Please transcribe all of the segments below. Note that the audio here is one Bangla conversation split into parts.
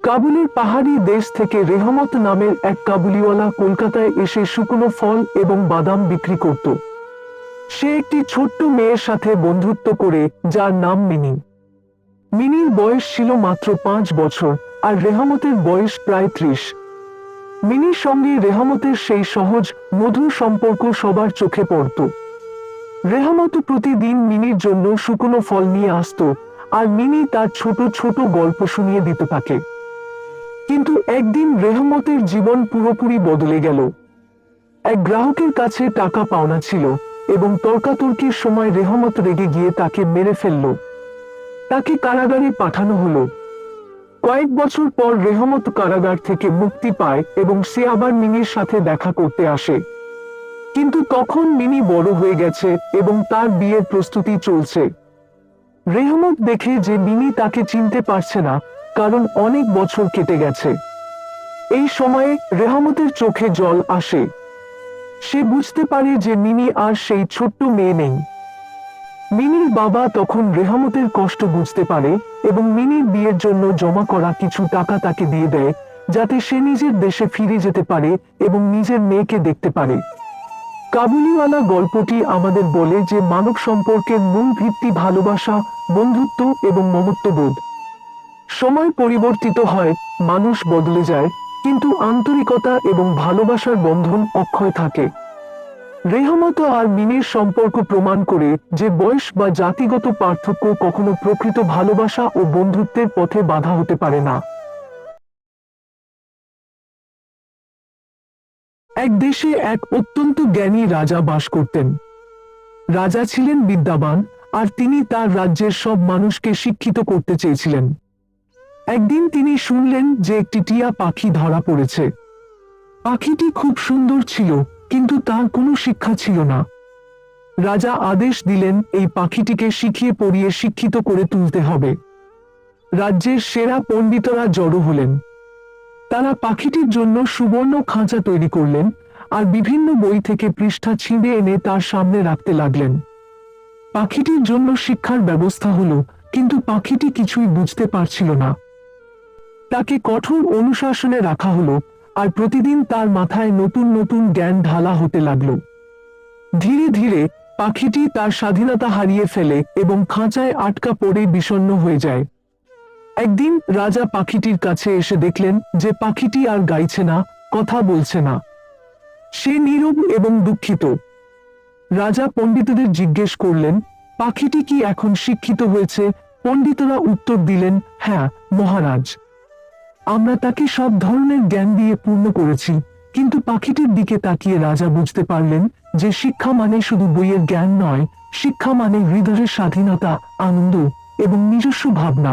কাবুলের পাহাড়ি দেশ থেকে রেহমত নামের এক কাবুলিওয়ালা কলকাতায় এসে শুকনো ফল এবং বাদাম বিক্রি করত। সে একটি ছোট্ট মেয়ের সাথে বন্ধুত্ব করে, যার নাম মিনি। মিনির বয়স ছিল মাত্র 5 বছর, আর রেহমতের বয়স প্রায় 30। মিনির সঙ্গে রেহমতের সেই সহজ, মধুর সম্পর্ক সবার চোখে পড়ত। রেহমত প্রতিদিন মিনির জন্য শুকনো ফল নিয়ে আসত, আর মিনি তার ছোট ছোট গল্প শুনিয়ে দিত তাকে। কিন্তু একদিন রেহমতের জীবন পুরোপুরি বদলে গেল। এক গ্রাহকের কাছে টাকা পাওনা ছিল, এবং তর্কাতর্কির সময় রেহমত রেগে গিয়ে তাকে মেরে ফেলল। তাকে কারাগারে পাঠানো হলো। কয়েক বছর পর রেহমত কারাগার থেকে মুক্তি পায় এবং সে আবার মিনির সাথে দেখা করতে আসে। কিন্তু তখন মিনি বড় হয়ে গেছে এবং তার বিয়ের প্রস্তুতি চলছে। রেহমত দেখে যে মিনি তাকে চিনতে পারছে না, কারণ অনেক বছর কেটে গেছে। এই সময়ে রেহমতের চোখে জল আসে। সে বুঝতে পারে যে মিনি আর সেই ছোট্ট মেয়ে নেই। মিনির বাবা তখন রেহমতের কষ্ট বুঝতে পারে এবং মিনির বিয়ের জন্য জমা করা কিছু টাকা তাকে দিয়ে দেয়, যাতে সে নিজের দেশে ফিরে যেতে পারে এবং নিজের মেয়েকে দেখতে পারে। কাবুলিওয়ালা গল্পটি আমাদের বলে যে মানব সম্পর্কের মূল ভিত্তি ভালোবাসা, বন্ধুত্ব এবং মমত্ববোধ। সময় পরিবর্তিত হয়, মানুষ বদলে যায়, কিন্তু আন্তরিকতা এবং ভালোবাসার বন্ধন অক্ষয় থাকে। রেহমত আর মিনির সম্পর্ক প্রমাণ করে যে বয়স বা জাতিগত পার্থক্য কখনো প্রকৃত ভালোবাসা ও বন্ধুত্বের পথে বাধা হতে পারে না। এক দেশে এক অত্যন্ত জ্ঞানী রাজা বাস করতেন। রাজা ছিলেন বিদ্যাবান, আর তিনি তার রাজ্যের সব মানুষকে শিক্ষিত করতে চেয়েছিলেন। একদিন তিনি শুনলেন যে একটি টিয়া পাখি ধরা পড়েছে। পাখিটি খুব সুন্দর ছিল, কিন্তু তার কোনো শিক্ষা ছিল না। রাজা আদেশ দিলেন এই পাখিটিকে শিখিয়ে পড়িয়ে শিক্ষিত করে তুলতে হবে। রাজ্যের সেরা পণ্ডিতরা জড়ো হলেন। তারা পাখিটির জন্য সুবর্ণ খাঁচা তৈরি করলেন, আর বিভিন্ন বই থেকে পৃষ্ঠা ছিঁড়ে এনে তার সামনে রাখতে লাগলেন। পাখিটির জন্য শিক্ষার ব্যবস্থা হলো, কিন্তু পাখিটি কিছুই বুঝতে পারছিল না। তাকে কঠোর অনুশাসনে রাখা হলো, আর প্রতিদিন তার মাথায় নতুন নতুন জ্ঞান ঢালা হতে লাগলো। ধীরে ধীরে পাখিটি তার স্বাধীনতা হারিয়ে ফেলে এবং খাঁচায় আটকা পড়ে বিষণ্ণ হয়ে যায়। একদিন রাজা পাখিটির কাছে এসে দেখলেন যে পাখিটি আর গাইছে না, কথা বলছে না। সে নীরব এবং দুঃখিত। রাজা পণ্ডিতদের জিজ্ঞেস করলেন, পাখিটি কি এখন শিক্ষিত হয়েছে? পণ্ডিতরা উত্তর দিলেন, হ্যাঁ মহারাজ, আমরা তাকে সব ধরনের জ্ঞান দিয়ে পূর্ণ করেছি। কিন্তু পাখিটির দিকে তাকিয়ে রাজা বুঝতে পারলেন যে শিক্ষা মানে শুধু বইয়ের জ্ঞান নয়, শিক্ষা মানে হৃদয়ের স্বাধীনতা, আনন্দ এবং নিজস্ব ভাবনা।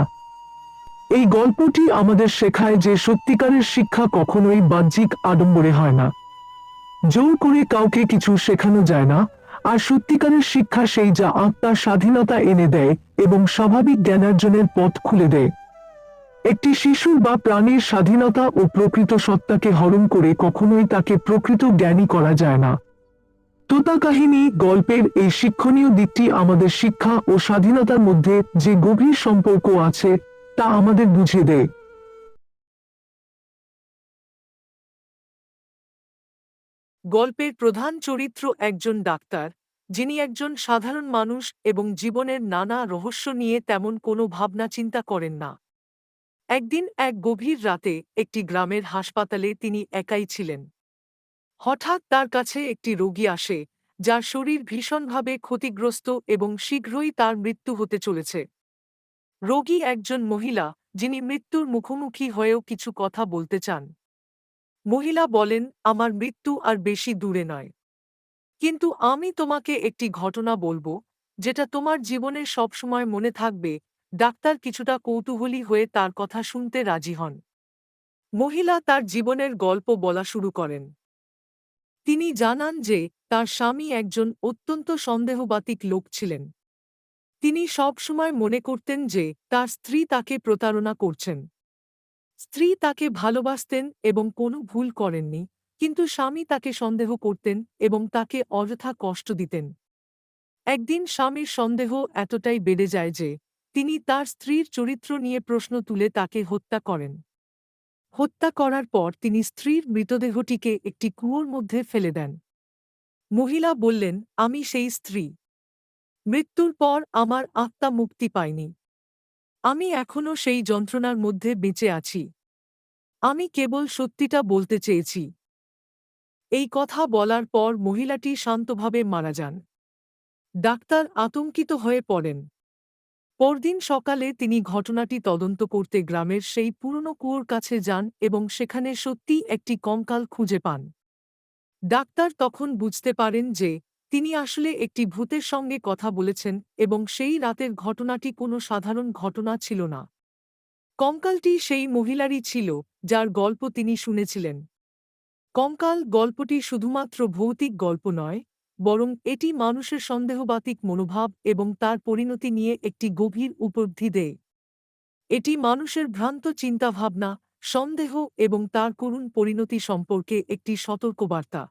এই গল্পটি আমাদের শেখায় যে সত্যিকারের শিক্ষা কখনোই বাহ্যিক আডম্বরে হয় না। জোর করে কাউকে কিছু শেখানো যায় না, আর সত্যিকারের শিক্ষা সেই যা আত্মার স্বাধীনতা এনে দেয় এবং স্বাভাবিক জ্ঞানার্জনের পথ খুলে দেয়। একটি শিশুর বা প্রাণীর স্বাধীনতা ও প্রকৃত সত্তাকে হরণ করে কখনোই তাকে প্রকৃত জ্ঞানী করা যায় না। তোতা কাহিনী গল্পের এই শিক্ষণীয় দিকটি আমাদের শিক্ষা ও স্বাধীনতার মধ্যে যে গভীর সম্পর্ক আছে তা আমাদের বুঝিয়ে দেয়। গল্পের প্রধান চরিত্র একজন ডাক্তার, যিনি একজন সাধারণ মানুষ এবং জীবনের নানা রহস্য নিয়ে তেমন কোনো ভাবনা চিন্তা করেন না। একদিন এক গভীর রাতে একটি গ্রামের হাসপাতালে তিনি একাই ছিলেন। হঠাৎ তার কাছে একটি রোগী আসে, যার শরীর ভীষণভাবে ক্ষতিগ্রস্ত এবং শীঘ্রই তার মৃত্যু হতে চলেছে। রোগী একজন মহিলা, যিনি মৃত্যুর মুখোমুখি হয়েও কিছু কথা বলতে চান। মহিলা বলেন, আমার মৃত্যু আর বেশি দূরে নয়, কিন্তু আমি তোমাকে একটি ঘটনা বলবো, যেটা তোমার জীবনে সবসময় মনে থাকবে। ডাক্তার কিছুটা কৌতূহলী হয়ে তার কথা শুনতে রাজি হন। মহিলা তার জীবনের গল্প বলা শুরু করেন। তিনি জানান যে তার স্বামী একজন অত্যন্ত সন্দেহবাতিক লোক ছিলেন। তিনি সবসময় মনে করতেন যে তার স্ত্রী তাকে প্রতারণা করছেন। স্ত্রী তাকে ভালোবাসতেন এবং কোনো ভুল করেননি, কিন্তু স্বামী তাকে সন্দেহ করতেন এবং তাকে অযথা কষ্ট দিতেন। একদিন স্বামীর সন্দেহ এতটাই বেড়ে যায় যে তিনি তার স্ত্রীর চরিত্র নিয়ে প্রশ্ন তুলে তাকে হত্যা করেন। হত্যা করার পর তিনি স্ত্রীর মৃতদেহটিকে একটি কুয়োর মধ্যে ফেলে দেন। মহিলা বললেন, আমি সেই স্ত্রী। মৃত্যুর পর আমার আত্মা মুক্তি পায়নি। আমি এখনও সেই যন্ত্রণার মধ্যে বেঁচে আছি। আমি কেবল সত্যিটা বলতে চেয়েছি। এই কথা বলার পর মহিলাটি শান্তভাবে মারা যান। ডাক্তার আতঙ্কিত হয়ে পড়েন। পরদিন সকালে তিনি ঘটনাটি তদন্ত করতে গ্রামের সেই পুরনো কুয়োর কাছে যান এবং সেখানে সত্যিই একটি কঙ্কাল খুঁজে পান। ডাক্তার তখন বুঝতে পারেন যে তিনি আসলে একটি ভূতের সঙ্গে কথা বলেছেন এবং সেই রাতের ঘটনাটি কোনো সাধারণ ঘটনা ছিল না। কঙ্কালটি সেই মহিলারই ছিল, যার গল্প তিনি শুনেছিলেন। কঙ্কাল গল্পটি শুধুমাত্র ভৌতিক গল্প নয়, বরং এটি মানুষের সন্দেহবাতিক মনোভাব এবং তার পরিণতি নিয়ে একটি গভীর উপলব্ধি দেয়। এটি মানুষের ভ্রান্ত চিন্তাভাবনা, সন্দেহ এবং তার করুণ পরিণতি সম্পর্কে একটি সতর্কবার্তা।